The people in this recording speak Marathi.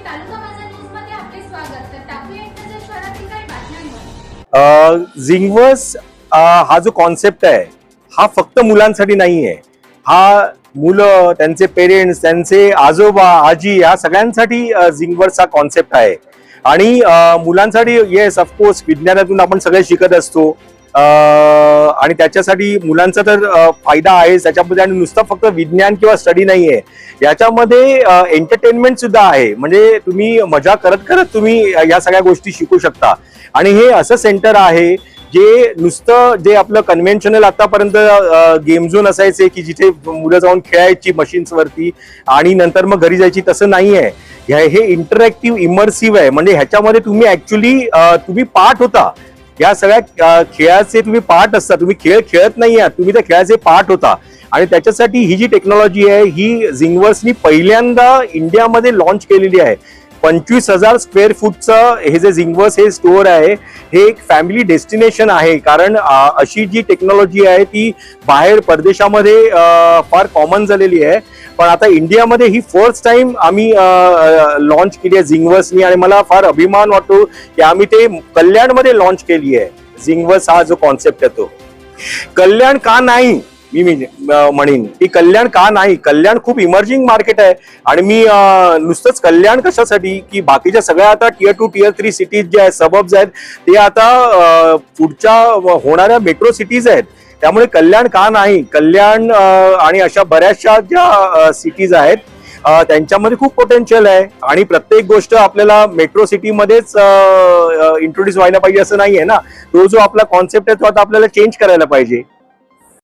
तालुका माझा न्यूज मध्ये आपले स्वागत. तर टाकूया एक नजर शहरातील काही बातम्यांवर. झिंगवर्स हा जो कॉन्सेप्ट आहे हा फक्त मुलांसाठी नाही आहे. हा मुलं, त्यांचे पेरेंट्स, त्यांचे आजोबा आजी या सगळ्यांसाठी झिंगवर्स हा कॉन्सेप्ट आहे. आणि मुलांसाठी येस ऑफकोर्स विज्ञानातून आपण सगळे शिकत असतो आणि त्याच्यासाठी मुलांचा तर फायदा आहेच त्याच्यामध्ये. आणि नुसतं फक्त विज्ञान किंवा स्टडी नाही आहे, याच्यामध्ये एंटरटेनमेंट सुद्धा आहे. म्हणजे तुम्ही मजा करत करत तुम्ही या सगळ्या गोष्टी शिकू शकता. आणि हे असं सेंटर आहे जे नुसतं जे आपलं कन्व्हेन्शनल आतापर्यंत गेम झोन असायचे की जिथे मुलं जाऊन खेळायची मशीन्स वरती आणि नंतर मग घरी जायची, तसं नाही आहे. हे इंटरॅक्टिव्ह इमर्सिव्ह आहे. म्हणजे ह्याच्यामध्ये तुम्ही ऍक्च्युली तुम्ही पार्ट होता या सगळ्या खेळाचे. तुम्ही पार्ट असता, तुम्ही खेळ खेळत नाही आहात, तुम्ही त्या खेळाचे पार्ट होता. आणि त्याच्यासाठी ही जी टेक्नॉलॉजी आहे ही झिंगवर्सनी पहिल्यांदा इंडियामध्ये लॉन्च केलेली आहे. 25,000 स्क्वेअर फूटचं हे जे झिंगवर्स हे स्टोअर आहे हे एक फॅमिली डेस्टिनेशन आहे. कारण अशी जी टेक्नॉलॉजी आहे ती बाहेर परदेशामध्ये फार कॉमन झालेली आहे, पण आता इंडियामध्ये ही फर्स्ट टाइम आम्ही लॉन्च केली आहे झिंगवर्सनी. आणि मला फार अभिमान वाटतो की आम्ही ते कल्याणमध्ये लॉन्च केली आहे. झिंगवर्स हा जो कॉन्सेप्ट आहे तो कल्याण का नाही, मी म्हणेन की कल्याण का नाही. कल्याण खूप इमर्जिंग मार्केट आहे. आणि मी नुसतंच कल्याण कशासाठी की बाकीच्या सगळ्या आता टियर 2 टियर 3 सिटीज जे आहेत, सबब्स आहेत, ते आता पुढच्या होणाऱ्या मेट्रो सिटीज आहेत. त्यामुळे कल्याण का नाही. कल्याण आणि अशा बऱ्याचशा ज्या सिटीज आहेत त्यांच्यामध्ये खूप पोटेन्शियल आहे. आणि प्रत्येक गोष्ट आपल्याला मेट्रो सिटीमध्येच इंट्रोड्यूस व्हायला पाहिजे असं नाही आहे ना. तो जो आपला कॉन्सेप्ट आहे तो आता आपल्याला चेंज करायला पाहिजे.